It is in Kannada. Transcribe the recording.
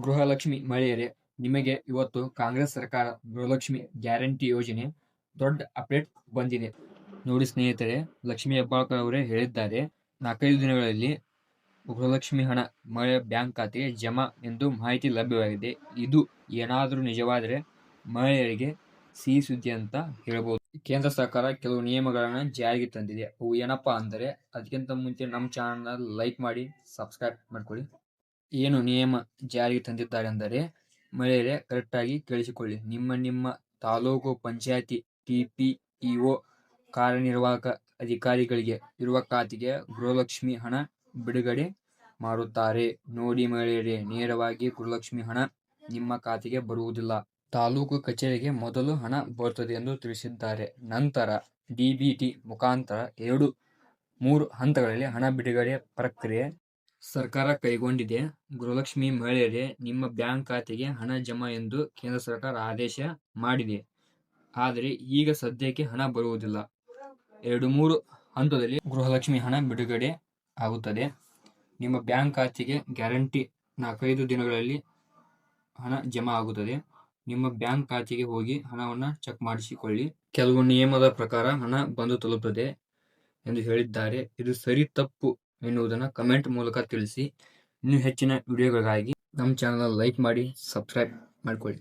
ಗೃಹಲಕ್ಷ್ಮಿ ಮಹಿಳೆಯರೇ, ನಿಮಗೆ ಇವತ್ತು ಕಾಂಗ್ರೆಸ್ ಸರ್ಕಾರ ಗೃಹಲಕ್ಷ್ಮಿ ಗ್ಯಾರಂಟಿ ಯೋಜನೆ ದೊಡ್ಡ ಅಪ್ಡೇಟ್ ಬಂದಿದೆ. ನೋಡಿ ಸ್ನೇಹಿತರೆ, ಲಕ್ಷ್ಮೀ ಹೆಬ್ಬಾಳ್ಕರ್ ಅವರೇ ಹೇಳಿದ್ದಾರೆ, 4-5 ದಿನಗಳಲ್ಲಿ ಗೃಹಲಕ್ಷ್ಮಿ ಹಣ ಮಹಿಳೆಯ ಬ್ಯಾಂಕ್ ಖಾತೆಗೆ ಜಮಾ ಎಂದು ಮಾಹಿತಿ ಲಭ್ಯವಾಗಿದೆ. ಇದು ಏನಾದರೂ ನಿಜವಾದರೆ ಮಹಿಳೆಯರಿಗೆ ಸಿಹಿ ಸುದ್ದಿ ಅಂತ ಹೇಳ್ಬೋದು. ಕೇಂದ್ರ ಸರ್ಕಾರ ಕೆಲವು ನಿಯಮಗಳನ್ನ ಜಾರಿಗೆ ತಂದಿದೆ. ಅವು ಏನಪ್ಪಾ ಅಂದರೆ, ಅದಕ್ಕಿಂತ ಮುಂಚೆ ನಮ್ಮ ಚಾನಲ್ ಲೈಕ್ ಮಾಡಿ, ಸಬ್ಸ್ಕ್ರೈಬ್ ಮಾಡ್ಕೊಳ್ಳಿ. ಏನು ನಿಯಮ ಜಾರಿಗೆ ತಂದಿದ್ದಾರೆ ಅಂದರೆ, ಮಹಿಳೆಯರೇ ಕರೆಕ್ಟಾಗಿ ಕೇಳಿಸಿಕೊಳ್ಳಿ. ನಿಮ್ಮ ತಾಲೂಕು ಪಂಚಾಯತಿ TPEO ಕಾರ್ಯನಿರ್ವಾಹಕ ಅಧಿಕಾರಿಗಳಿಗೆ ಇರುವ ಖಾತೆಗೆ ಗೃಹಲಕ್ಷ್ಮಿ ಹಣ ಬಿಡುಗಡೆ ಮಾಡುತ್ತಾರೆ. ನೋಡಿ ಮಹಿಳೆಯರೇ, ನೇರವಾಗಿ ಗೃಹಲಕ್ಷ್ಮಿ ಹಣ ನಿಮ್ಮ ಖಾತೆಗೆ ಬರುವುದಿಲ್ಲ. ತಾಲೂಕು ಕಚೇರಿಗೆ ಮೊದಲು ಹಣ ಬರುತ್ತದೆ ಎಂದು ತಿಳಿಸಿದ್ದಾರೆ. ನಂತರ DBT ಮುಖಾಂತರ 2-3 ಹಂತಗಳಲ್ಲಿ ಹಣ ಬಿಡುಗಡೆ ಪ್ರಕ್ರಿಯೆ ಸರ್ಕಾರ ಕೈಗೊಂಡಿದೆ. ಗೃಹಲಕ್ಷ್ಮಿ ಮಹಿಳೆಯರೇ, ನಿಮ್ಮ ಬ್ಯಾಂಕ್ ಖಾತೆಗೆ ಹಣ ಜಮಾ ಎಂದು ಕೇಂದ್ರ ಸರ್ಕಾರ ಆದೇಶ ಮಾಡಿದೆ. ಆದರೆ ಈಗ ಸದ್ಯಕ್ಕೆ ಹಣ ಬರುವುದಿಲ್ಲ. 2-3 ಹಂತದಲ್ಲಿ ಗೃಹಲಕ್ಷ್ಮಿ ಹಣ ಬಿಡುಗಡೆ ಆಗುತ್ತದೆ. ನಿಮ್ಮ ಬ್ಯಾಂಕ್ ಖಾತೆಗೆ ಗ್ಯಾರಂಟಿ 4-5 ದಿನಗಳಲ್ಲಿ ಹಣ ಜಮಾ ಆಗುತ್ತದೆ. ನಿಮ್ಮ ಬ್ಯಾಂಕ್ ಖಾತೆಗೆ ಹೋಗಿ ಹಣವನ್ನು ಚೆಕ್ ಮಾಡಿಸಿಕೊಳ್ಳಿ. ಕೆಲವು ನಿಯಮದ ಪ್ರಕಾರ ಹಣ ಬಂದು ತಲುಪುತ್ತದೆ ಎಂದು ಹೇಳಿದ್ದಾರೆ. ಇದು ಸರಿ ತಪ್ಪು ಎನ್ನುವುದನ್ನು ಕಮೆಂಟ್ ಮೂಲಕ ತಿಳಿಸಿ. ಇನ್ನೂ ಹೆಚ್ಚಿನ ವಿಡಿಯೋಗಳಿಗಾಗಿ ನಮ್ಮ ಚಾನಲ್ ಲೈಕ್ ಮಾಡಿ, ಸಬ್ಸ್ಕ್ರೈಬ್ ಮಾಡಿಕೊಳ್ಳಿ.